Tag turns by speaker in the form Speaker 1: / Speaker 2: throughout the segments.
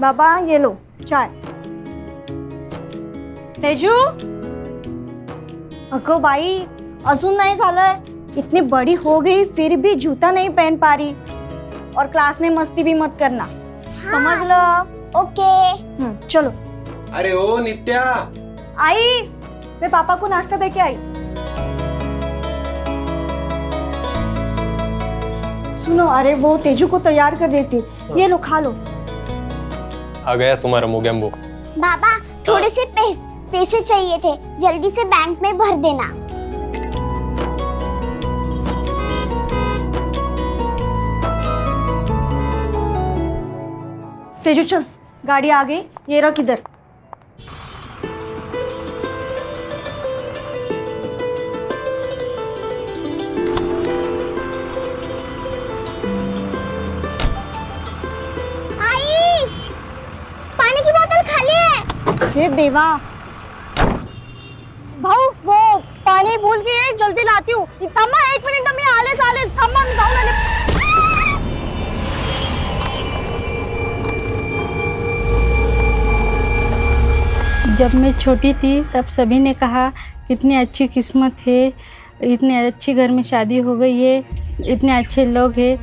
Speaker 1: बाबा ये लो चाय। तेजू, अगं बाई अजून नाही झालंय, इतनी बड़ी हो गई फिर भी जूता नहीं पहन पा रही। और क्लास में मस्ती भी मत करना, हाँ। समझ लो? ओके। चलो।
Speaker 2: अरे ओ नित्या,
Speaker 1: आई मैं पापा को नाश्ता देके आई। सुनो, अरे वो तेजू को तैयार कर रही थी, ये लो खा लो।
Speaker 2: आ गया तुम्हारा मोगेम्बो।
Speaker 3: बाबा थोड़े से पैसे चाहिए थे, जल्दी से बैंक में भर देना।
Speaker 1: तेजू चल, गाड़ी आ गई, ये रख इधर।
Speaker 3: आई, पानी की बोतल खाली है।
Speaker 1: हे देवा, भाऊ वो पानी भूल गई है, जल्दी लाती हूँ। थांबा 1 मिनिट, मी आलेच थांबा, मी जाऊन आले।
Speaker 4: जब मैं छोटी थी तब सभी ने कहा कितनी अच्छी किस्मत है, इतने अच्छी घर में शादी हो गई है, इतने अच्छे लोग हैं।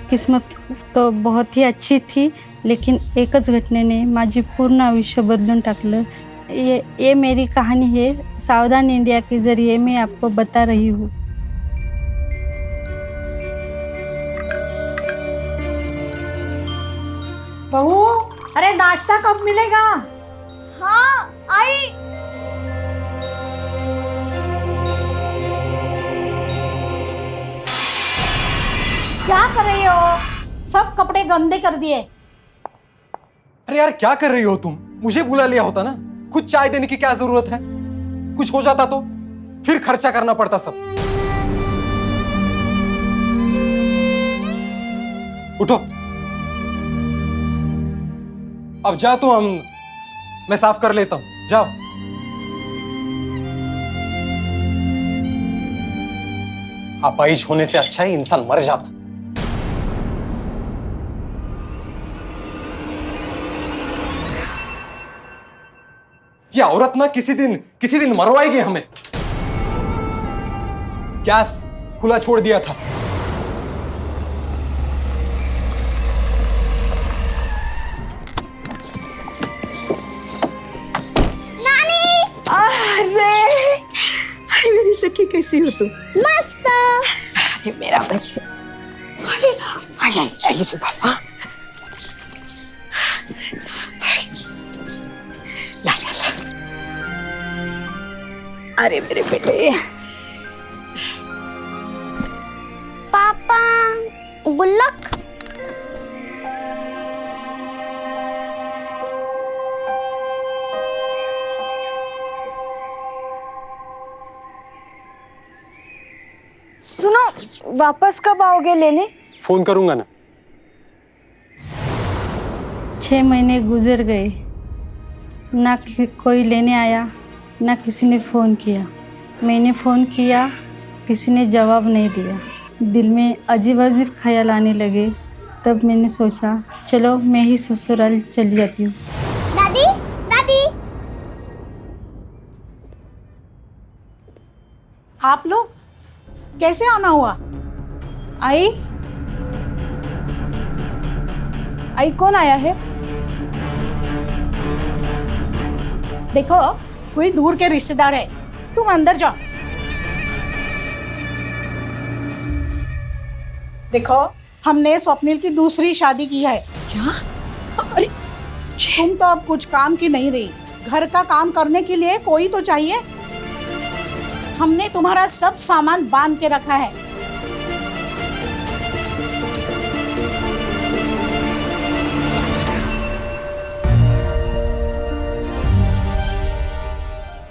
Speaker 4: किस्मत तो बहुत ही अच्छी थी, लेकिन एकच घटनेने माझी पूर्ण आयुष्य बदलून टाकलं। ये मेरी कहानी है, सावधान इंडिया के ज़रिए मैं आपको बता रही हूँ।
Speaker 5: बहू, अरे नाश्ता कब मिलेगा?
Speaker 1: हाँ आई। क्या कर रही हो?
Speaker 5: सब कपड़े गंदे कर दिए।
Speaker 6: अरे यार क्या कर रही हो तुम? मुझे बुला लिया होता ना, खुद चाय देने की क्या जरूरत है? कुछ हो जाता तो फिर खर्चा करना पड़ता सब। उठो, अब जा तू, मैं साफ कर लेता हूं, जाओ। अपाहिज होने से अच्छा ही इंसान मर जाता। ये औरत ना किसी दिन मरवाएगी हमें। गैस खुला छोड़ दिया था।
Speaker 4: अरे मेरी सखी कैसी हो तू?
Speaker 3: मस्त।
Speaker 4: अरे मेरा बच्चा, अरे बाबा, ला ला ला, अरे मेरे बेटे।
Speaker 3: पापा गुल्लक।
Speaker 1: सुनो, वापस कब आओगे लेने?
Speaker 6: फोन करूंगा ना।
Speaker 4: 6 महीने गुजर गए, ना कोई लेने आया, ना किसी ने फ़ोन किया। मैंने फ़ोन किया, किसी ने जवाब नहीं दिया। दिल में अजीब अजीब ख्याल आने लगे। तब मैंने सोचा चलो मैं ही ससुराल चली जाती हूँ।
Speaker 3: दादी, दादी।
Speaker 5: आप लोग कैसे आना हुआ?
Speaker 1: आई कौन आया है?
Speaker 5: देखो कोई दूर के रिश्तेदार है, तुम अंदर जाओ। देखो हमने स्वप्निल की दूसरी शादी की है।
Speaker 4: क्या? अरे
Speaker 5: तुम तो अब कुछ काम की नहीं रही, घर का काम करने के लिए कोई तो चाहिए। हमने तुम्हारा सब सामान बांध के रखा है।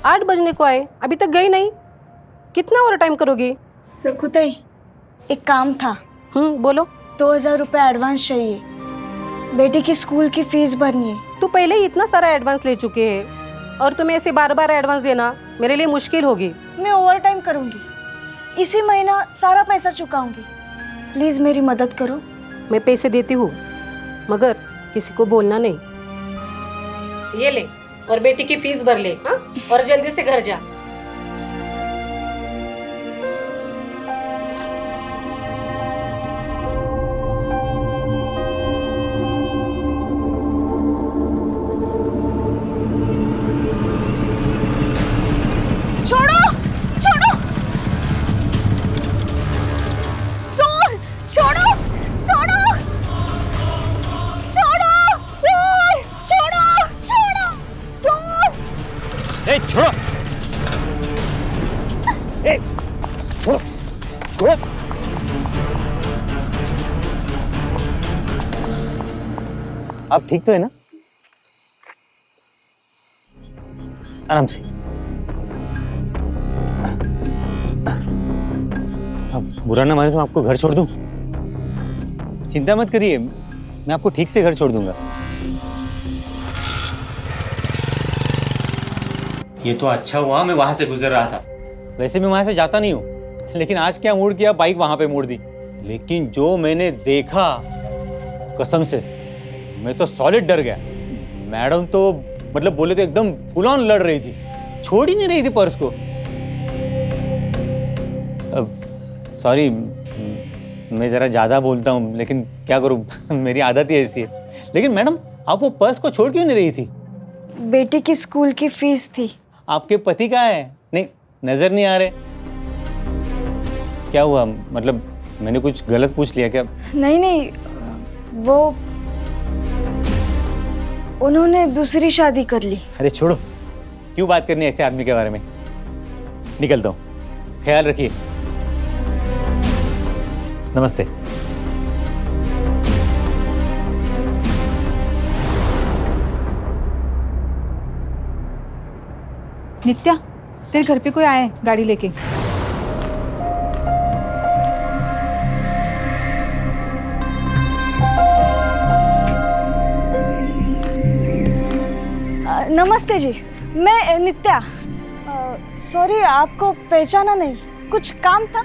Speaker 7: आठ बजने को आए, अभी तक गई नहीं। कितना और टाइम करोगी?
Speaker 1: सकुताई, एक काम था।
Speaker 7: बोलो।
Speaker 1: 2000 रुपये एडवांस चाहिए, बेटी की स्कूल की फीस भरनी है।
Speaker 7: तू पहले ही इतना सारा एडवांस ले चुके हैं और तुम्हें ऐसे बार बार एडवांस देना मेरे लिए मुश्किल होगी।
Speaker 1: मैं ओवर टाइम करूँगी, इसी महीना सारा पैसा चुकाऊंगी। प्लीज़ मेरी मदद करो।
Speaker 7: मैं पैसे देती हूँ, मगर किसी को बोलना नहीं। ये ले और बेटी की फीस भर ले, हाँ? और जल्दी से घर जा।
Speaker 1: छोड़ो छोड़ो चोर छोड़ो छोड़ो छोड़ो चोर छोड़ो छोड़ो चोर
Speaker 8: ए छोड़ो, ए छोड़ो छोड़ो। आप ठीक तो है ना? आराम से। अब बुरा ना माने तो आपको घर छोड़ दूं? चिंता मत करिए, मैं आपको ठीक से घर छोड़ दूंगा। ये तो अच्छा हुआ मैं वहां से गुजर रहा था। वैसे मैं वहां से जाता नहीं हूँ, लेकिन आज क्या मूड किया, बाइक वहां पे मोड़ दी। लेकिन जो मैंने देखा, कसम से मैं तो सॉलिड डर गया। मैडम तो मतलब बोले तो एकदम फुल ऑन लड़ रही थी, छोड़ ही नहीं रही थी पर्स को। अब सॉरी, मैं ज़रा ज़्यादा बोलता हूँ, लेकिन क्या करूँ मेरी आदत ही ऐसी है। लेकिन मैडम आप वो पर्स को छोड़ क्यों नहीं रही थी?
Speaker 1: बेटी की स्कूल की फीस थी।
Speaker 8: आपके पति कहाँ है? नहीं, नज़र नहीं आ रहे। क्या हुआ, मतलब मैंने कुछ गलत पूछ लिया क्या?
Speaker 1: नहीं नहीं, वो उन्होंने दूसरी शादी कर ली।
Speaker 8: अरे छोड़ो, क्यों बात करनी है ऐसे आदमी के बारे में। निकलता हूँ, ख्याल रखिए। नमस्ते।
Speaker 9: नित्या, तेरे घर पे कोई आया है गाड़ी लेके।
Speaker 1: नमस्ते जी, मैं नित्या। सॉरी, आपको पहचाना नहीं, कुछ काम था।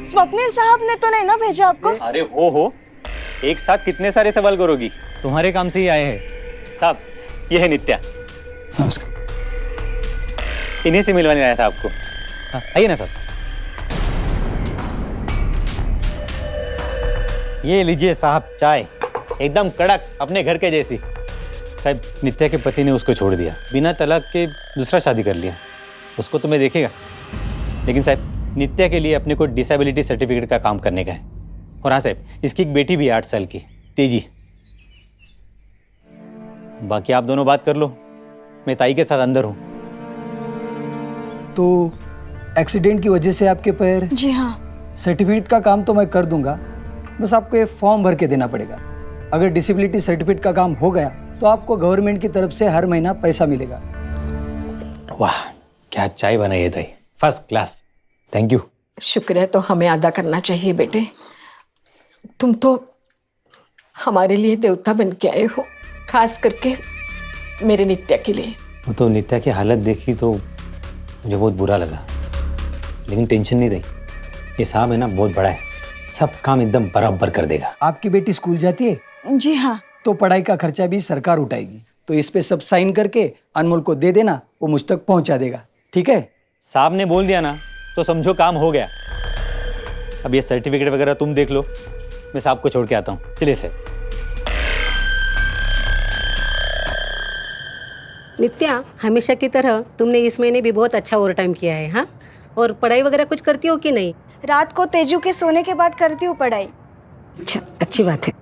Speaker 1: स्वप्निल साहब ने तो नहीं ना भेजा आपको?
Speaker 8: अरे हो, एक साथ कितने सारे सवाल करोगी? तुम्हारे काम से ही आए हैं साहब। ये है नित्या।
Speaker 6: नमस्कार।
Speaker 8: इन्हीं से मिलवाने आया था आपको। हाँ, आइए ना साहब। ये लीजिए साहब चाय, एकदम कड़क, अपने घर के जैसी। साहब, नित्या के पति ने उसको छोड़ दिया, बिना तलाक के दूसरा शादी कर लिया। उसको तो मैं देखेगा, लेकिन साहब नित्या के लिए अपने को डिसेबिलिटी सर्टिफिकेट का काम करने का है। और हाँ साहब, इसकी एक बेटी भी है 8 साल की, तेजी। बाकी आप दोनों बात कर लो, मैं ताई के साथ अंदर हूँ।
Speaker 10: तो एक्सीडेंट की वजह से आपके पैर?
Speaker 1: जी हाँ।
Speaker 10: सर्टिफिकेट का काम तो मैं कर दूंगा, बस आपको एक फॉर्म भर के देना पड़ेगा। अगर डिसेबिलिटी सर्टिफिकेट का काम हो गया तो आपको गवर्नमेंट की तरफ से हर महीना पैसा मिलेगा।
Speaker 8: वाह, क्या चाय बनाई है ताई, फर्स्ट क्लास। Thank you.
Speaker 11: शुक्र है तो हमें अदा करना चाहिए बेटे। तुम तो हमारे लिए देवता बन के आए हो, खास करके मेरे नित्या के लिए।
Speaker 8: वो तो नित्या की हालत देखी तो मुझे बहुत बुरा लगा, लेकिन टेंशन नहीं रही। ये साहब है ना, बहुत बड़ा है, सब काम एकदम बराबर कर देगा।
Speaker 10: आपकी बेटी स्कूल जाती है?
Speaker 1: जी हाँ।
Speaker 10: तो पढ़ाई का खर्चा भी सरकार उठाएगी। तो इस पे सब साइन करके अनमोल को दे देना, वो मुझ तक पहुंचा देगा। ठीक है?
Speaker 8: साहब ने बोल दिया ना तो समझो काम हो गया। अब ये सर्टिफिकेट वगैरह तुम देख लो, मैं साहब को छोड़ के आता हूँ। चलिए सर।
Speaker 7: नित्या, हमेशा की तरह तुमने इस महीने भी बहुत अच्छा ओवर टाइम किया है। हाँ, और पढ़ाई वगैरह कुछ करती हो कि नहीं?
Speaker 1: रात को तेजू के सोने के बाद करती हूँ पढ़ाई।
Speaker 7: अच्छा, अच्छी बात है।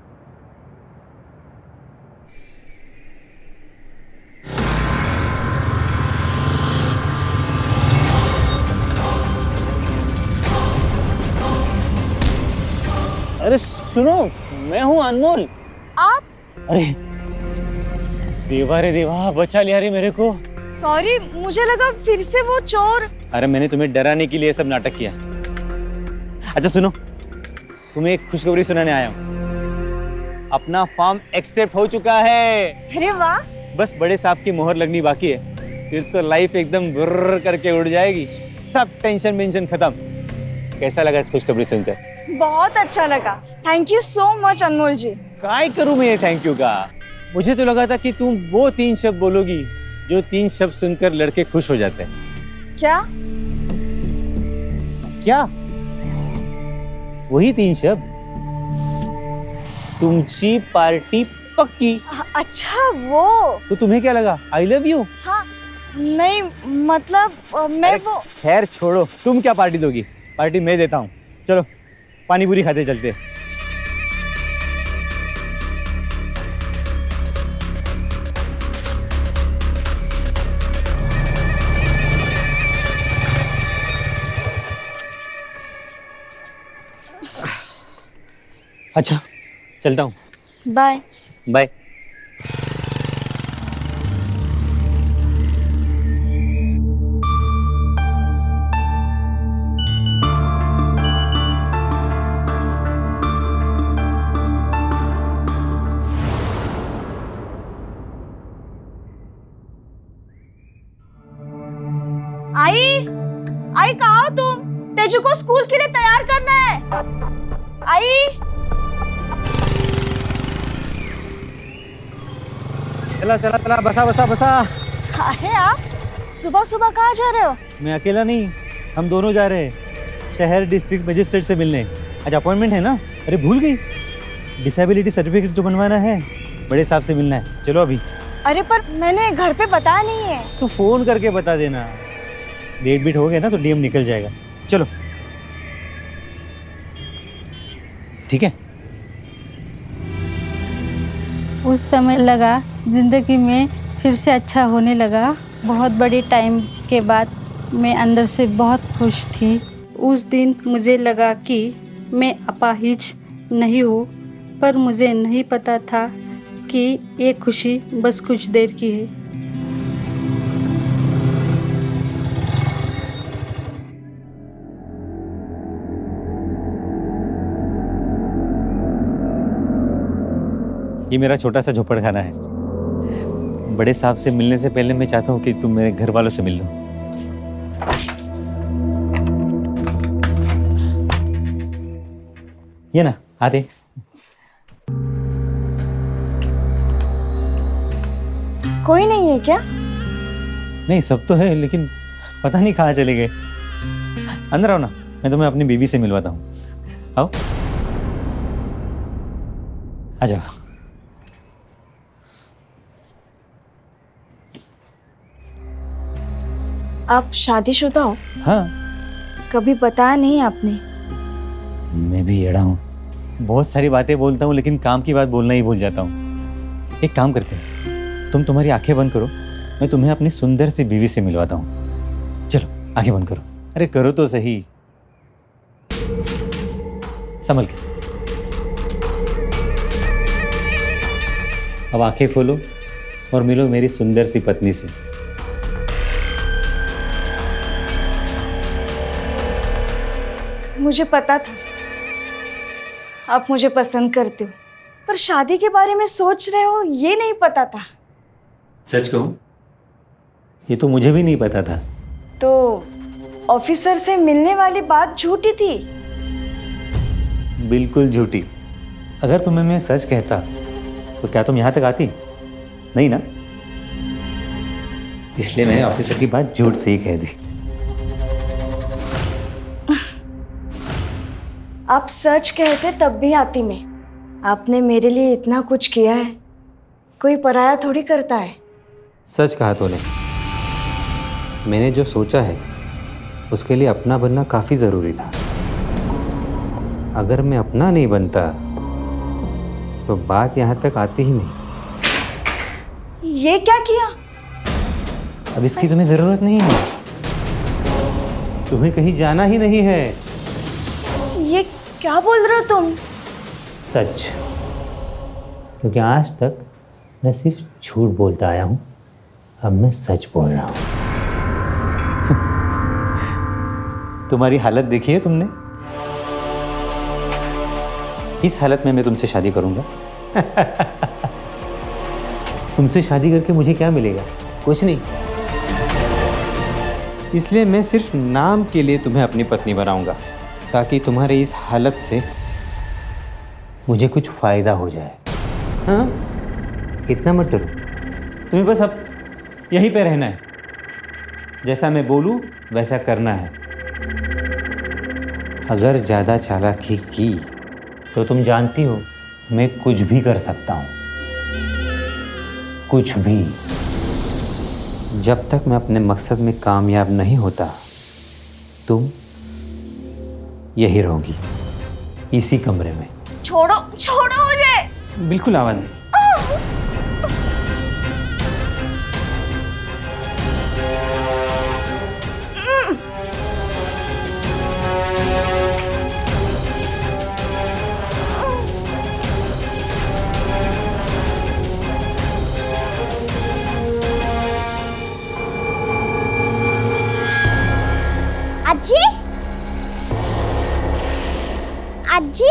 Speaker 8: अरे सुनो, मैं हूँ अनमोल।
Speaker 1: आप?
Speaker 8: अरे देवा रे देवा, बचा लिया रे मेरे को।
Speaker 1: सॉरी, मुझे लगा फिर से वो चोर।
Speaker 8: अरे मैंने तुम्हें डराने के लिए सब नाटक किया। अच्छा सुनो, तुम्हें एक खुशखबरी सुनाने आया हूँ। अपना फॉर्म एक्सेप्ट हो चुका है।
Speaker 1: अरे वाह।
Speaker 8: बस बड़े साहब की मोहर लगनी बाकी है, फिर तो लाइफ एकदम गुर्र करके उड़ जाएगी। सब टेंशन मेंशन खत्म। कैसा लगा खुशखबरी सुनकर?
Speaker 1: बहुत अच्छा लगा। थैंक यू सो मच अनमोल जी।
Speaker 8: काय करूं मैं थैंक यू का? मुझे तो लगा था कि तुम वो 3 शब्द बोलोगी जो 3 शब्द सुनकर लड़के खुश हो जाते हैं।
Speaker 1: क्या?
Speaker 8: क्या? वही 3 शब्द, तुमची पार्टी पक्की।
Speaker 1: अच्छा वो।
Speaker 8: तो तुम्हें क्या लगा, आई लव यू?
Speaker 1: हाँ नहीं मतलब मैं वो।
Speaker 8: खैर छोड़ो, तुम क्या पार्टी दोगी? पार्टी मैं देता हूँ। चलो पानी पूरी खाते चलते। अच्छा चलता हूँ।
Speaker 1: बाय।
Speaker 8: बाय।
Speaker 1: आई कहाँ हो तुम? तेजू को स्कूल के लिए तैयार करना है। आई
Speaker 8: चला चला चला, बसा बसा बसा।
Speaker 1: अरे आप सुबह सुबह कहाँ जा रहे हो?
Speaker 8: मैं अकेला नहीं, हम दोनों जा रहे हैं शहर डिस्ट्रिक्ट मजिस्ट्रेट से मिलने। आज अपॉइंटमेंट है ना? अरे भूल गई, डिसेबिलिटी सर्टिफिकेट जो बनवाना है, बड़े साहब से मिलना है। चलो अभी।
Speaker 1: अरे पर मैंने घर पे बताया नहीं है।
Speaker 8: तो फोन करके बता देना, डेट बीट हो गया ना तो डीएम निकल जाएगा। चलो ठीक है।
Speaker 4: उस समय लगा ज़िंदगी में फिर से अच्छा होने लगा। बहुत बड़े टाइम के बाद मैं अंदर से बहुत खुश थी। उस दिन मुझे लगा कि मैं अपाहिज नहीं हूँ, पर मुझे नहीं पता था कि ये खुशी बस कुछ देर की है।
Speaker 8: ये मेरा छोटा सा झोपड़ खाना है। बड़े साहब से मिलने से पहले मैं चाहता हूँ कि तुम मेरे घर वालों से मिल लो। ये ना आते।
Speaker 1: कोई नहीं है क्या?
Speaker 8: नहीं सब तो है, लेकिन पता नहीं कहाँ चले गए। अंदर आओ ना, मैं तुम्हें अपनी बीवी से मिलवाता हूँ। आओ आ जाओ।
Speaker 1: आप शादीशुदा हो?
Speaker 8: हाँ।
Speaker 1: कभी बताया नहीं आपने।
Speaker 8: मैं भी एड़ा हूँ, बहुत सारी बातें बोलता हूँ लेकिन काम की बात बोलना ही भूल जाता हूँ। एक काम करते हैं, तुम तुम्हारी आंखें बंद करो, मैं तुम्हें अपनी सुंदर सी बीवी से मिलवाता हूँ। चलो आंखें बंद करो। अरे करो तो सही, संभल के। अब आंखें खोलो और मिलो मेरी सुंदर सी पत्नी से।
Speaker 1: मुझे पता था आप मुझे पसंद करते हो, पर शादी के बारे में सोच रहे हो ये नहीं पता था।
Speaker 8: सच कहूं, ये तो मुझे भी नहीं पता था।
Speaker 1: तो ऑफिसर से मिलने वाली बात झूठी थी?
Speaker 8: बिल्कुल झूठी। अगर तुम्हें मैं सच कहता तो क्या तुम यहाँ तक आती? नहीं ना, इसलिए मैंने ऑफिसर की बात झूठ से ही कह दी।
Speaker 1: आप सच कहते तब भी आती मैं। आपने मेरे लिए इतना कुछ किया है, कोई पराया थोड़ी करता है।
Speaker 2: सच कहा तूने। मैंने जो सोचा है उसके लिए अपना बनना काफ़ी ज़रूरी था। अगर मैं अपना नहीं बनता तो बात यहाँ तक आती ही नहीं।
Speaker 1: ये क्या किया?
Speaker 8: अब इसकी तुम्हें ज़रूरत नहीं है, तुम्हें कहीं जाना ही नहीं है।
Speaker 1: ये क्या बोल रहे हो तुम?
Speaker 8: सच, क्योंकि आज तक मैं सिर्फ झूठ बोलता आया हूँ, अब मैं सच बोल रहा हूँ। तुम्हारी हालत देखी है तुमने? इस हालत में मैं तुमसे शादी करूंगा? तुमसे शादी करके मुझे क्या मिलेगा? कुछ नहीं।
Speaker 2: इसलिए मैं सिर्फ नाम के लिए तुम्हें अपनी पत्नी बनाऊंगा, ताकि तुम्हारे इस हालत से
Speaker 8: मुझे कुछ फायदा हो जाए।
Speaker 2: हाँ, इतना मत डरो।
Speaker 8: तुम्हें बस अब यहीं पे रहना है, जैसा मैं बोलूँ वैसा करना है।
Speaker 2: अगर ज़्यादा चालाकी की तो तुम जानती हो मैं कुछ भी कर सकता हूँ, कुछ भी। जब तक मैं अपने मकसद में कामयाब नहीं होता तुम यही रहोगी, इसी कमरे में।
Speaker 1: छोड़ो छोड़ो मुझे।
Speaker 8: बिल्कुल आवाज़ नहीं।
Speaker 3: अज्जी, अज्जी,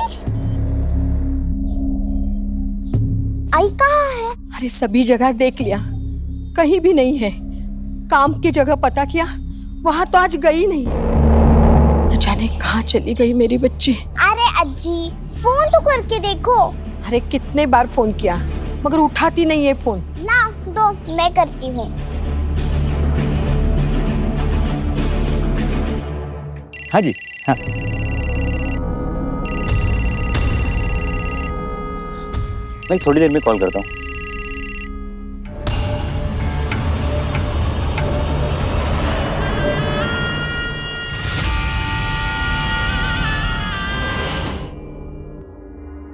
Speaker 3: आई कहाँ है?
Speaker 11: अरे सभी जगह देख लिया, कहीं भी नहीं है। काम की जगह पता किया, वहां तो आज गई नहीं। न जाने कहाँ चली गई मेरी बच्ची।
Speaker 3: अरे अज्जी, फोन तो करके देखो।
Speaker 11: अरे कितने बार फोन किया मगर उठाती नहीं है फोन।
Speaker 3: ना दो, मैं करती हूँ।
Speaker 8: हाँ जी, हाँ। मैं थोड़ी देर में कॉल करता हूँ।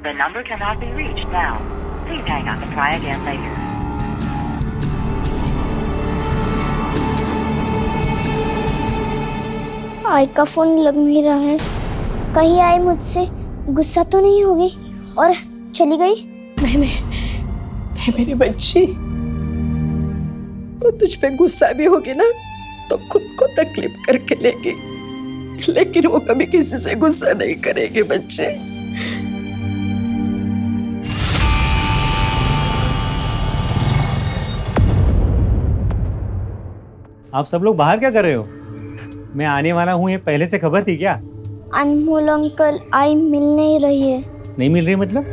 Speaker 12: The number cannot be reached now. Please hang up and try again later.
Speaker 3: आई का फोन लग नहीं रहा है। कहीं आई मुझसे गुस्सा तो नहीं होगी और चली गई?
Speaker 11: नहीं नहीं नहीं मेरी बच्ची, वो तुझ पे गुस्सा भी होगी ना तो खुद को तकलीफ करके लेगी, लेकिन वो कभी किसी से गुस्सा नहीं करेगी बच्चे।
Speaker 8: आप सब लोग बाहर क्या कर रहे हो? मैं आने वाला हूँ, ये पहले से खबर थी क्या?
Speaker 3: अनमोल अंकल, आई मिल नहीं रही है।
Speaker 8: नहीं मिल रही मतलब?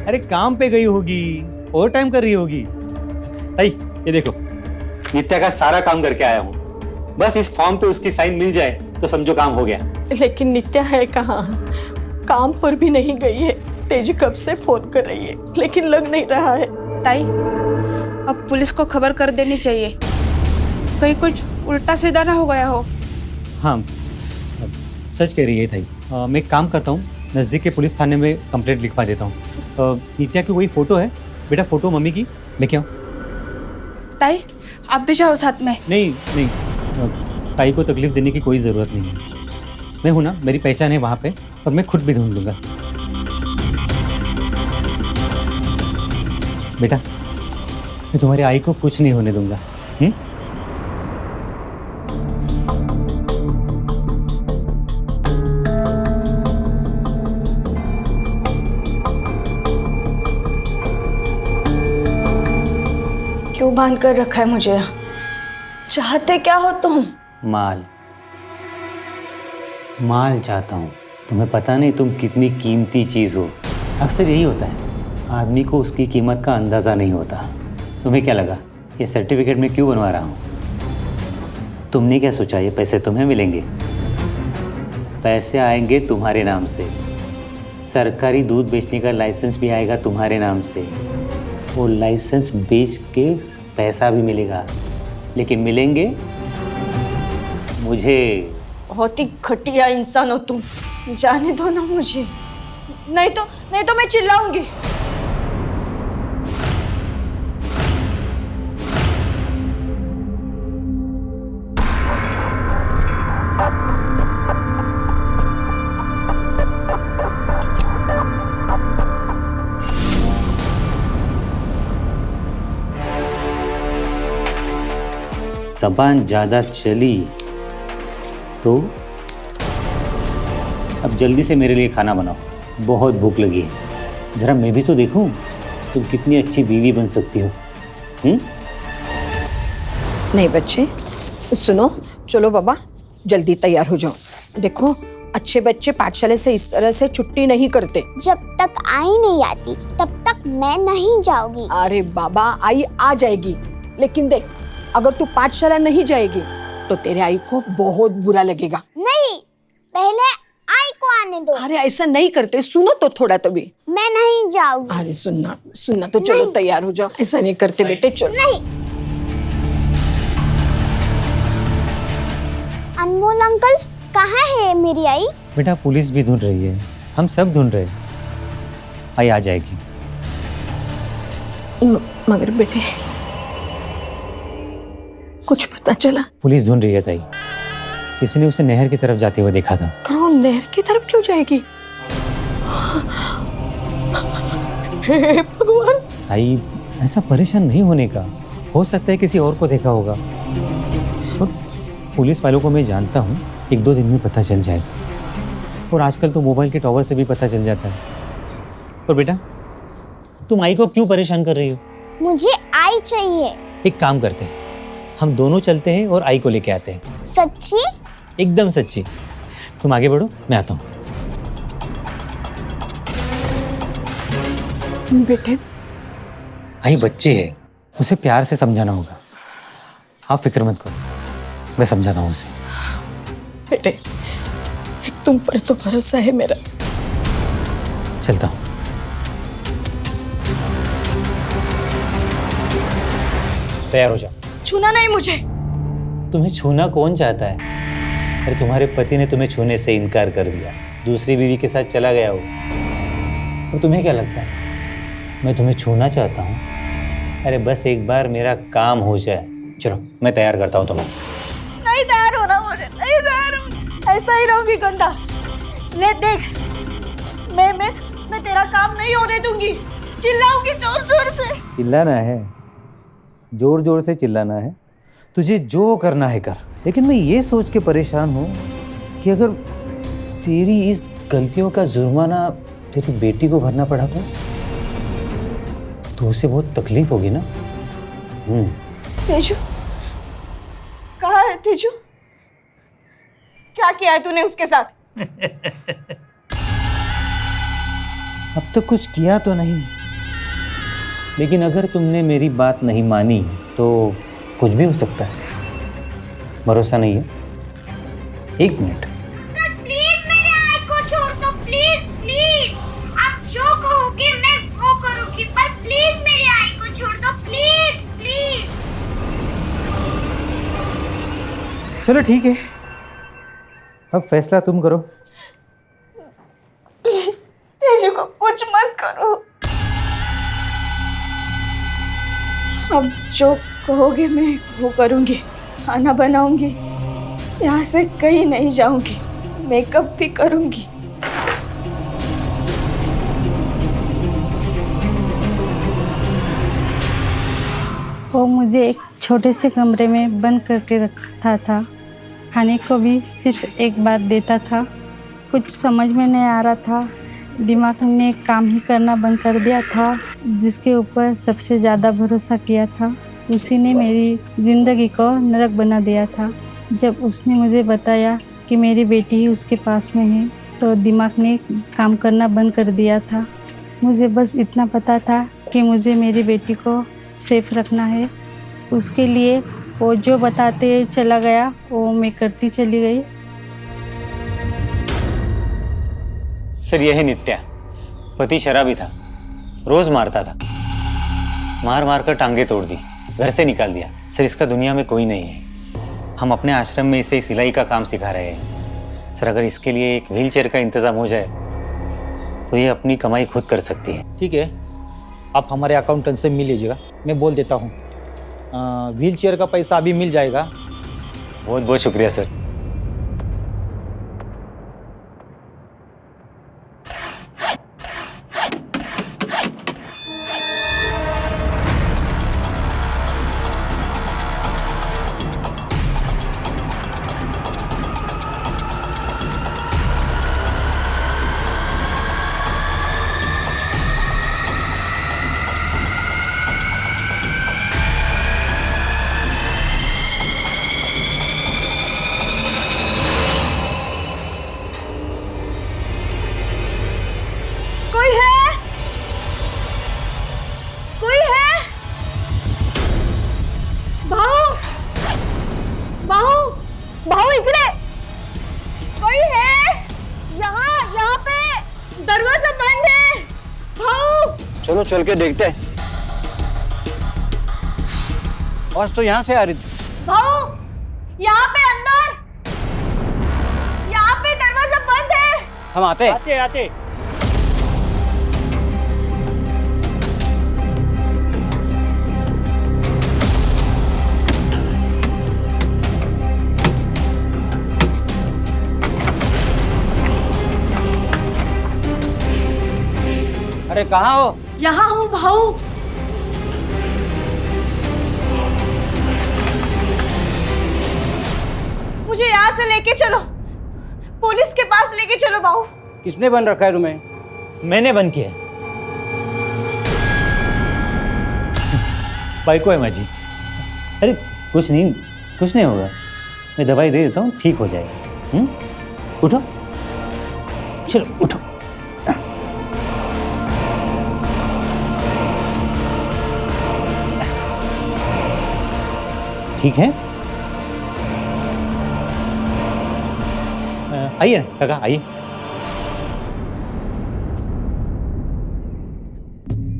Speaker 8: अरे काम पे गई होगी, ओवर टाइम कर रही होगी। आई ये देखो, नित्या का सारा काम करके आया हूँ। बस इस फॉर्म पे उसकी साइन मिल जाए तो समझो काम हो गया।
Speaker 11: लेकिन नित्या है कहाँ? काम पर भी नहीं गई है। तेजी कब से फोन कर रही है लेकिन लग नहीं रहा है।
Speaker 9: ताई, अब पुलिस को खबर कर देनी चाहिए, कहीं कुछ उल्टा सीधा ना हो गया हो।
Speaker 8: हाँ सच कह रही है ताई। मैं एक काम करता हूँ, नज़दीक के पुलिस थाने में कंप्लेंट लिखवा देता हूँ। नित्या की वही फ़ोटो है बेटा, फ़ोटो मम्मी की लेके आओ।
Speaker 9: ताई आप भी जाओ साथ में।
Speaker 8: नहीं नहीं, ताई को तकलीफ देने की कोई ज़रूरत नहीं है। मैं हूँ ना, मेरी पहचान है वहाँ पे, और मैं खुद भी ढूंढ लूँगा। बेटा मैं तुम्हारी आई को कुछ नहीं होने दूंगा।
Speaker 1: क्यों बांध कर रखा है मुझे? चाहते क्या हो तुम?
Speaker 2: माल माल चाहता हूँ। तुम्हें पता नहीं तुम कितनी कीमती चीज़ हो। अक्सर यही होता है, आदमी को उसकी कीमत का अंदाज़ा नहीं होता। तुम्हें क्या लगा ये सर्टिफिकेट मैं क्यों बनवा रहा हूँ? तुमने क्या सोचा ये पैसे तुम्हें मिलेंगे? पैसे आएंगे तुम्हारे नाम से, सरकारी दूध बेचने का लाइसेंस भी आएगा तुम्हारे नाम से। वो लाइसेंस बेच के पैसा भी मिलेगा, लेकिन मिलेंगे मुझे।
Speaker 1: बहुत ही घटिया इंसान हो तुम, जाने दो ना मुझे, नहीं तो मैं चिल्लाऊंगी।
Speaker 2: ज़बान ज़्यादा चली तो अब जल्दी से मेरे लिए खाना बनाओ, बहुत भूख लगी है। ज़रा मैं भी तो देखूं तुम कितनी अच्छी बीवी बन सकती हो।
Speaker 11: नहीं बच्चे सुनो, चलो बाबा जल्दी तैयार हो जाओ। देखो अच्छे बच्चे पाठशाला से इस तरह से छुट्टी नहीं करते।
Speaker 3: जब तक आई नहीं आती तब तक मैं नहीं जाऊंगी।
Speaker 11: अरे बाबा, आई आ जाएगी, लेकिन देख, अगर तू पाठशाला नहीं जाएगी तो तेरे आई को बहुत बुरा लगेगा।
Speaker 3: नहीं, पहले आई को आने दो।
Speaker 11: अरे ऐसा नहीं करते, सुनो तो थोड़ा तो भी।
Speaker 3: मैं नहीं जाऊंगी।
Speaker 11: अरे सुनना सुनना तो चलो, तैयार हो जाओ। ऐसा नहीं करते बेटे, चलो।
Speaker 3: नहीं। अनमोल अंकल, कहाँ है मेरी आई?
Speaker 2: बेटा पुलिस भी ढूंढ रही है, हम सब ढूंढ रहे हैं। आई आ जाएगी।
Speaker 11: मगर बेटे, कुछ पता चला?
Speaker 2: पुलिस ढूंढ रही है ताई। किसी ने उसे नहर की तरफ जाते हुए देखा था।
Speaker 11: कौन? नहर की तरफ क्यों जाएगी? हे भगवान!
Speaker 2: ताई ऐसा परेशान नहीं होने का, हो सकता है किसी और को देखा होगा। और पुलिस वालों को मैं जानता हूँ, 1-2 दिन में पता चल जाएगा। और आजकल तो मोबाइल के टॉवर से भी पता चल जाता है। और बेटा तुम आई को क्यों परेशान कर रही हो?
Speaker 3: मुझे आई चाहिए।
Speaker 2: एक काम करते हैं, हम दोनों चलते हैं और आई को लेके आते हैं।
Speaker 3: सच्ची?
Speaker 2: एकदम सच्ची। तुम आगे बढ़ो, मैं आता हूँ।
Speaker 11: बेटे,
Speaker 2: आई बच्ची है, उसे प्यार से समझाना होगा। आप फिक्र मत करो, मैं समझाता हूँ उसे।
Speaker 11: बेटे, एक तुम पर तो भरोसा है मेरा।
Speaker 2: चलता हूँ। तैयार हो जाओ।
Speaker 1: छूना नहीं मुझे।
Speaker 2: तुम्हें छूना कौन चाहता है? अरे तुम्हारे पति ने तुम्हें छूने से इनकार कर दिया, दूसरी बीवी के साथ चला गया हो। और तुम्हें क्या लगता है मैं तुम्हें छूना चाहता हूँ? अरे बस एक बार मेरा काम हो जाए। चलो मैं तैयार करता हूँ तुम्हें।
Speaker 1: नहीं तैयार होना मुझे, नहीं तैयार होना। ऐसा ही रहूंगी गंदा। ले देख, मैं तेरा काम नहीं होने दूंगी। चिल्लाऊंगी जोर जोर से।
Speaker 2: चिल्लाना है, जोर जोर से चिल्लाना है। तुझे जो करना है कर, लेकिन मैं ये सोच के परेशान हूँ कि अगर तेरी इस गलतियों का जुर्माना तेरी बेटी को भरना पड़ा तो उसे बहुत तकलीफ होगी ना।
Speaker 1: तेजू, कहाँ है तेजू? क्या किया है तूने उसके साथ?
Speaker 2: अब तक कुछ किया तो नहीं, लेकिन अगर तुमने मेरी बात नहीं मानी तो कुछ भी हो सकता है। भरोसा नहीं है? 1 मिनट।
Speaker 3: प्लीज मेरी आई को छोड़ दो, प्लीज प्लीज। आप जो कहोगे मैं वो करूंगी, पर प्लीज मेरी आई को छोड़ दो, प्लीज प्लीज।
Speaker 8: चलो ठीक है, अब फैसला तुम करो।
Speaker 1: प्लीज तेजू को कुछ मत करो। अब जो कहोगे मैं वो करूंगी। खाना बनाऊंगी, यहाँ से कहीं नहीं जाऊंगी, मेकअप भी करूंगी।
Speaker 4: वो मुझे एक छोटे से कमरे में बंद करके रखता था। खाने को भी सिर्फ एक बार देता था। कुछ समझ में नहीं आ रहा था। दिमाग ने काम ही करना बंद कर दिया था। जिसके ऊपर सबसे ज़्यादा भरोसा किया था, उसी ने मेरी ज़िंदगी को नरक बना दिया था। जब उसने मुझे बताया कि मेरी बेटी ही उसके पास में है, तो दिमाग ने काम करना बंद कर दिया था। मुझे बस इतना पता था कि मुझे मेरी बेटी को सेफ रखना है। उसके लिए वो जो बताते चला गया वो मैं करती चली गई।
Speaker 2: सर यह है नित्या। पति शराबी था, रोज मारता था। मार मार कर टांगे तोड़ दी, घर से निकाल दिया। सर इसका दुनिया में कोई नहीं है। हम अपने आश्रम में इसे सिलाई का काम सिखा रहे हैं। सर अगर इसके लिए एक व्हीलचेयर का इंतजाम हो जाए तो ये अपनी कमाई खुद कर सकती है।
Speaker 13: ठीक है, आप हमारे अकाउंटेंट से मिल लीजिएगा, मैं बोल देता हूँ। व्हीलचेयर का पैसा अभी मिल जाएगा।
Speaker 2: बहुत बहुत शुक्रिया सर।
Speaker 1: भाऊ इकडे कोई है? यहाँ पे दरवाजा बंद है भाऊ।
Speaker 13: चलो चल के देखते हैं। आज तो यहाँ से आ रही थी।
Speaker 1: भाऊ यहाँ पे अंदर, यहाँ पे दरवाजा बंद है।
Speaker 13: हम आते
Speaker 10: आते
Speaker 13: अरे कहाँ हो?
Speaker 1: यहाँ हूँ भाऊ। मुझे यहाँ से लेके चलो, पुलिस के पास लेके चलो भाऊ।
Speaker 10: किसने बन रखा है तुम्हें?
Speaker 8: मैंने बंद किया। बाइको है माझी। अरे कुछ नहीं होगा, मैं दवाई दे देता हूँ, ठीक हो जाएगा। उठो, चलो उठो। ठीक है, आइए ना काका, आइए।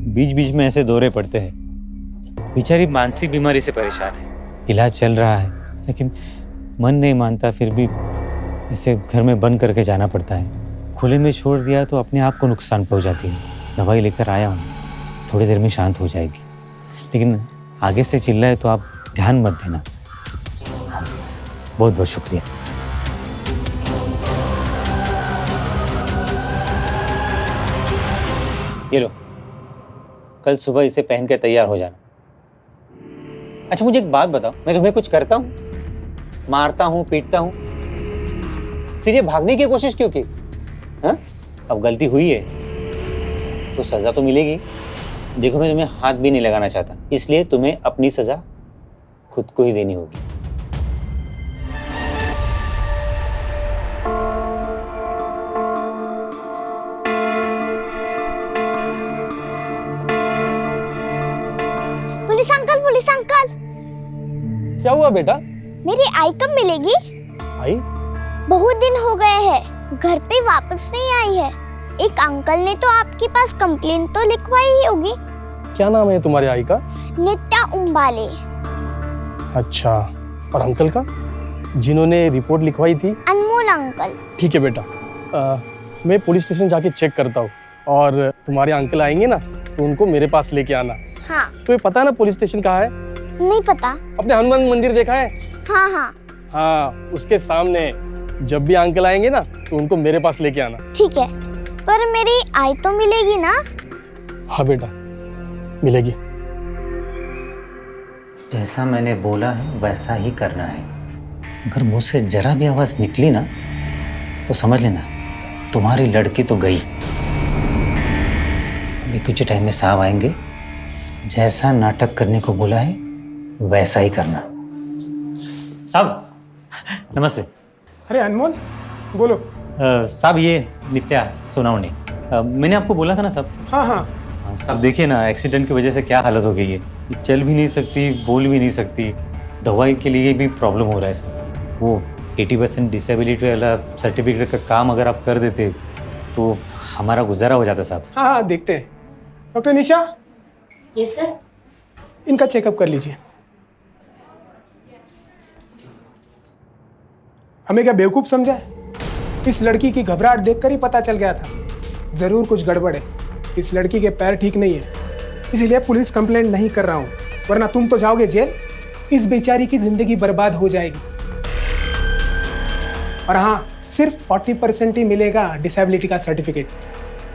Speaker 8: बीच बीच में ऐसे दौरे पड़ते हैं। बेचारी मानसिक बीमारी से परेशान है, इलाज चल रहा है, लेकिन मन नहीं मानता, फिर भी ऐसे घर में बंद करके जाना पड़ता है। खुले में छोड़ दिया तो अपने आप को नुकसान पहुंचाती है। दवाई लेकर आया हूँ, थोड़ी देर में शांत हो जाएगी, लेकिन आगे से चिल्लाए तो आप ध्यान मत देना। बहुत बहुत शुक्रिया। ये लो, कल सुबह इसे पहन के तैयार हो जाना। अच्छा मुझे एक बात बताओ, मैं तुम्हें कुछ करता हूँ? मारता हूँ, पीटता हूँ, फिर ये भागने की कोशिश क्यों की? हाँ? अब गलती हुई है तो सजा तो मिलेगी। देखो मैं तुम्हें हाथ भी नहीं लगाना चाहता, इसलिए तुम्हें अपनी सजा खुद को ही देनी होगी।
Speaker 3: Police uncle.
Speaker 10: क्या हुआ बेटा?
Speaker 3: मेरी आई कब मिलेगी?
Speaker 10: आई?
Speaker 3: बहुत दिन हो गए हैं, घर पे वापस नहीं आई है। एक अंकल ने तो आपके पास कंप्लेंट तो लिखवाई ही होगी।
Speaker 10: क्या नाम है तुम्हारे आई का?
Speaker 3: नित्या उम्बाले।
Speaker 10: अच्छा, और अंकल का जिन्होंने रिपोर्ट लिखवाई थी?
Speaker 3: अनमोल अंकल।
Speaker 10: ठीक है बेटा, मैं पुलिस स्टेशन जाके चेक करता हूँ, और तुम्हारे अंकल आएंगे ना तो उनको मेरे पास लेके आना।
Speaker 3: हाँ।
Speaker 10: तुम्हें पता है ना पुलिस स्टेशन कहाँ है?
Speaker 3: नहीं पता।
Speaker 10: अपने हनुमान मंदिर देखा है?
Speaker 3: हाँ हाँ।
Speaker 10: हाँ, उसके सामने। जब भी अंकल आएंगे ना तो उनको मेरे पास लेके आना।
Speaker 3: ठीक है, पर मेरी आई तो मिलेगी ना?
Speaker 10: हाँ बेटा, मिलेगी।
Speaker 2: जैसा मैंने बोला है वैसा ही करना है। अगर मुंह से जरा भी आवाज निकली ना तो समझ लेना तुम्हारी लड़की तो गई। अभी कुछ टाइम में साहब आएंगे, जैसा नाटक करने को बोला है वैसा ही करना। साहब नमस्ते।
Speaker 6: अरे अनमोल, बोलो।
Speaker 8: साहब ये नित्या सोनावनी, मैंने आपको बोला था ना साहब।
Speaker 6: हाँ हाँ।
Speaker 8: साहब देखिए ना, एक्सीडेंट की वजह से क्या हालत हो गई है। ये चल भी नहीं सकती, बोल भी नहीं सकती, दवाई के लिए भी प्रॉब्लम हो रहा है सर। वो 80% डिसेबिलिटी वाला सर्टिफिकेट का काम अगर आप कर देते तो हमारा गुजारा हो जाता साहब।
Speaker 6: हाँ हाँ, देखते हैं। डॉक्टर निशा।
Speaker 1: Yes sir.
Speaker 6: इनका चेकअप कर लीजिए। हमें क्या बेवकूफ समझा है? इस लड़की की घबराहट देखकर ही पता चल गया था, जरूर कुछ गड़बड़ है। इस लड़की के पैर ठीक नहीं है, इसलिए पुलिस कंप्लेंट नहीं कर रहा हूं, वरना तुम तो जाओगे जेल। इस बेचारी की जिंदगी बर्बाद हो जाएगी। और हाँ, सिर्फ 40% ही मिलेगा डिसेबिलिटी का सर्टिफिकेट,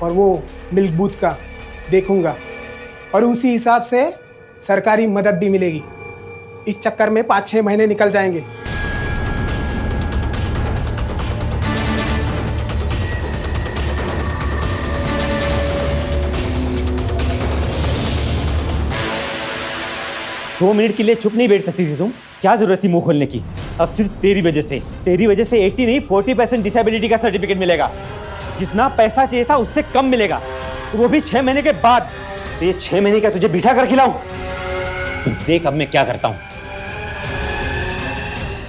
Speaker 6: और वो मिल्क बूथ का देखूंगा, और उसी हिसाब से सरकारी मदद भी मिलेगी। इस चक्कर में 5-6 महीने निकल जाएंगे।
Speaker 8: दो मिनट के लिए चुप नहीं बैठ सकती थी तुम? क्या जरूरत थी मुंह खोलने की? अब सिर्फ तेरी वजह से 80 नहीं 40% डिसेबिलिटी का सर्टिफिकेट मिलेगा। जितना पैसा चाहिए था उससे कम मिलेगा, वो भी 6 महीने के बाद। तो ये 6 महीने का तुझे बिठा कर खिलाऊं? देख अब मैं क्या करता हूं।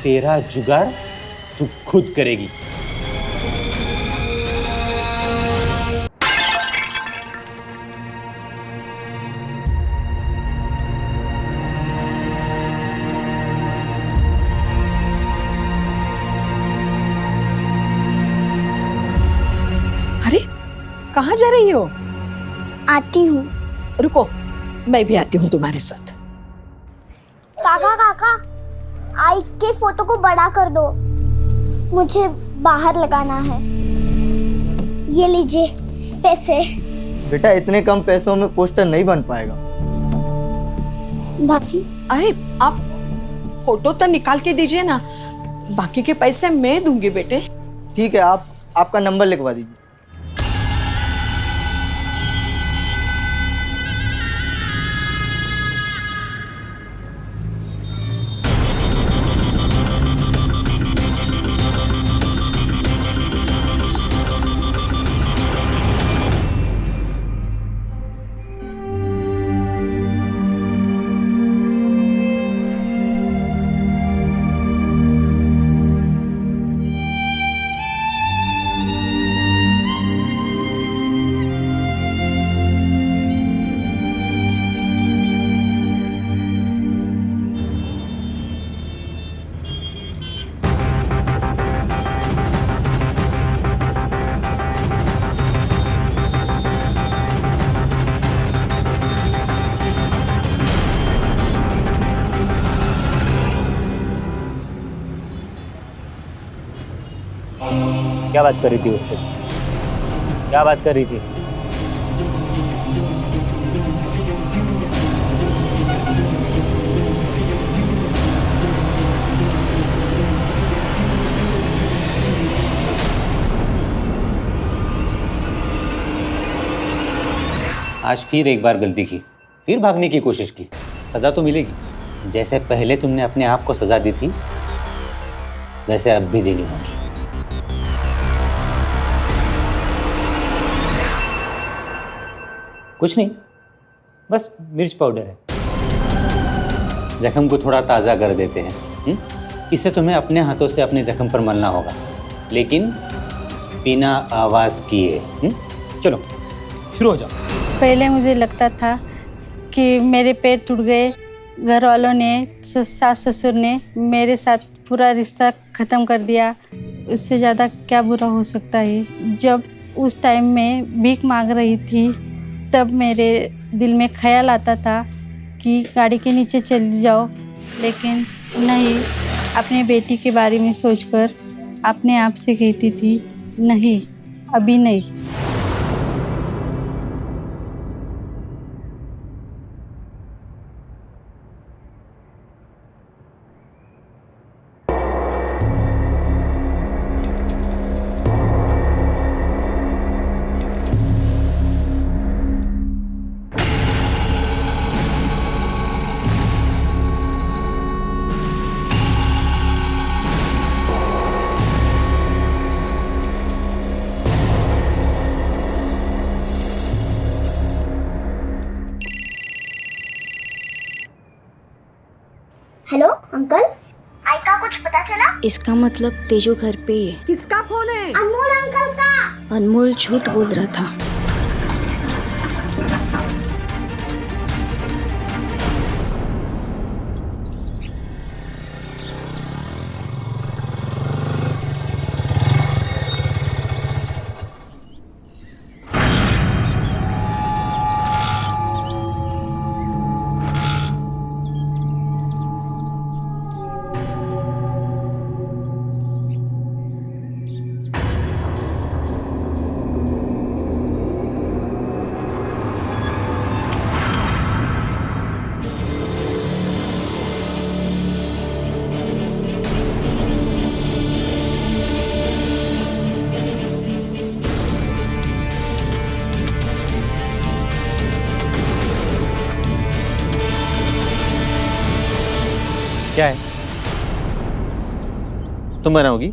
Speaker 8: तेरा जुगाड़
Speaker 2: तू खुद करेगी।
Speaker 11: अरे कहाँ जा रही हो?
Speaker 1: आती हूँ।
Speaker 11: रुको, मैं भी आती हूँ तुम्हारे साथ।
Speaker 3: काका काका, आई के फोटो को बड़ा कर दो, मुझे बाहर लगाना है। ये लीजिए पैसे।
Speaker 14: बेटा इतने कम पैसों में पोस्टर नहीं बन पाएगा।
Speaker 3: बाकी
Speaker 11: अरे आप फोटो तो निकाल के दीजिए ना, बाकी के पैसे मैं दूंगी बेटे।
Speaker 14: ठीक है, आप आपका नंबर लिखवा दीजिए।
Speaker 8: क्या बात कर रही थी उससे? क्या बात कर रही थी?
Speaker 2: आज फिर एक बार गलती की, फिर भागने की कोशिश की, सजा तो मिलेगी। जैसे पहले तुमने अपने आप को सजा दी थी, वैसे अब भी देनी होगी। कुछ नहीं, बस मिर्च पाउडर है, जख्म को थोड़ा ताज़ा कर देते हैं। इससे तुम्हें अपने हाथों से अपने जख्म पर मलना होगा, लेकिन बिना आवाज़ किए। चलो शुरू हो जाओ।
Speaker 4: पहले मुझे लगता था कि मेरे पैर टूट गए, घर वालों ने, सास ससुर ने मेरे साथ पूरा रिश्ता ख़त्म कर दिया। उससे ज़्यादा क्या बुरा हो सकता है। जब उस टाइम में भीख मांग रही थी, तब मेरे दिल में ख्याल आता था कि गाड़ी के नीचे चली जाओ, लेकिन नहीं, अपने बेटी के बारे में सोचकर अपने आप से कहती थी नहीं, अभी नहीं।
Speaker 3: हेलो अंकल, आई का कुछ पता चला?
Speaker 1: इसका मतलब तेजू घर पे ही है।
Speaker 11: किसका फोन है?
Speaker 3: अनमोल अंकल का।
Speaker 1: अनमोल झूठ बोल रहा था।
Speaker 8: क्या है? तुम बनाओगी?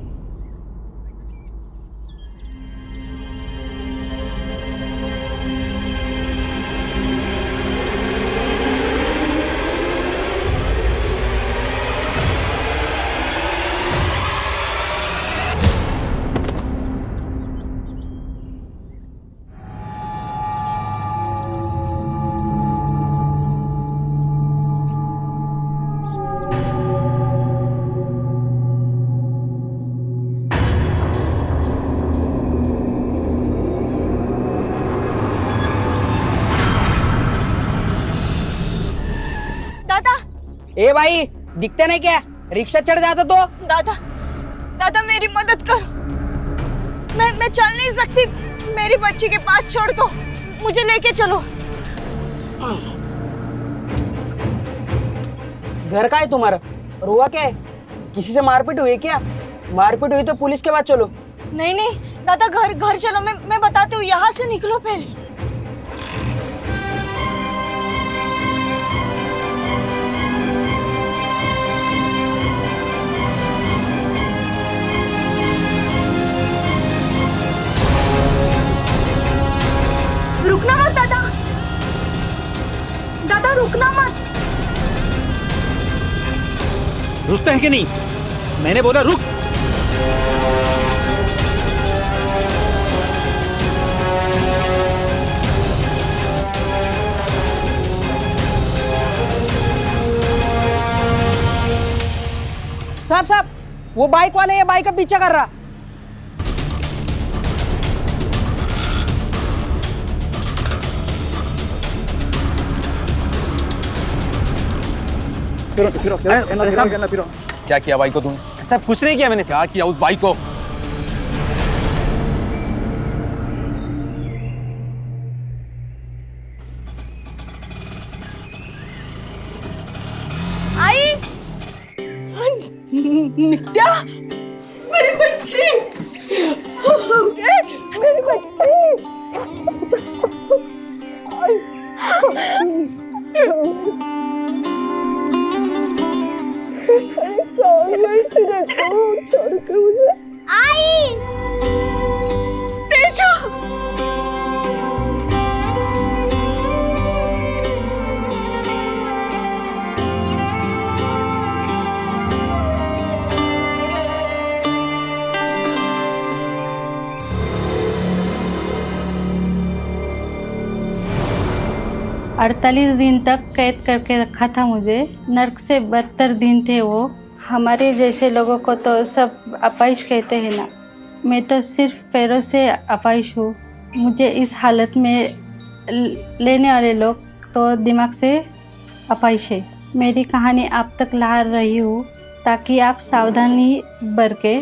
Speaker 15: ए भाई, दिखते नहीं क्या? रिक्शा चढ़ जाता तो।
Speaker 16: दादा, दादा मेरी मदद करो। मैं चल नहीं सकती, मेरी बच्ची के पास छोड़ दो, मुझे लेके चलो।
Speaker 15: घर का है तुम्हारा? और हुआ क्या है? किसी से मारपीट हुई क्या? मारपीट हुई तो पुलिस के पास चलो।
Speaker 16: नहीं नहीं दादा, घर चलो, मैं बताती हूँ, यहाँ से निकलो पहले। रुकना मत दादा, दादा रुकना मत।
Speaker 8: रुकते हैं कि नहीं? मैंने बोला रुक।
Speaker 15: साहब, वो बाइक वाले ये बाइक का पीछा कर रहा।
Speaker 17: फिरो। क्या किया बाइक को तुमने?
Speaker 8: सब कुछ नहीं किया मैंने।
Speaker 17: क्या किया उस बाइक को?
Speaker 16: आई नित्या, मेरी बच्ची, मेरी बच्ची।
Speaker 3: आई
Speaker 16: तेजू,
Speaker 4: अड़तालीस दिन तक कैद करके रखा था मुझे। नर्क से बदतर दिन थे वो। हमारे जैसे लोगों को तो सब अपाहिज कहते हैं ना, मैं तो सिर्फ पैरों से अपाहिज हूँ। मुझे इस हालत में लेने वाले लोग तो दिमाग से अपाहिज है। मेरी कहानी आप तक ला रही हूँ ताकि आप सावधानी बरके।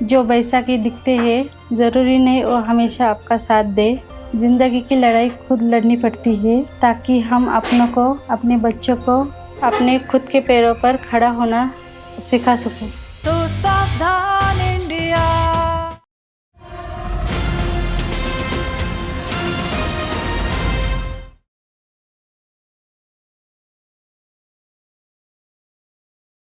Speaker 4: जो बैसाखी दिखते हैं ज़रूरी नहीं वो हमेशा आपका साथ दे। ज़िंदगी की लड़ाई खुद लड़नी पड़ती है ताकि हम अपनों को, अपने बच्चों को अपने खुद के पैरों पर खड़ा होना सिखा सकें।
Speaker 16: तो सावधान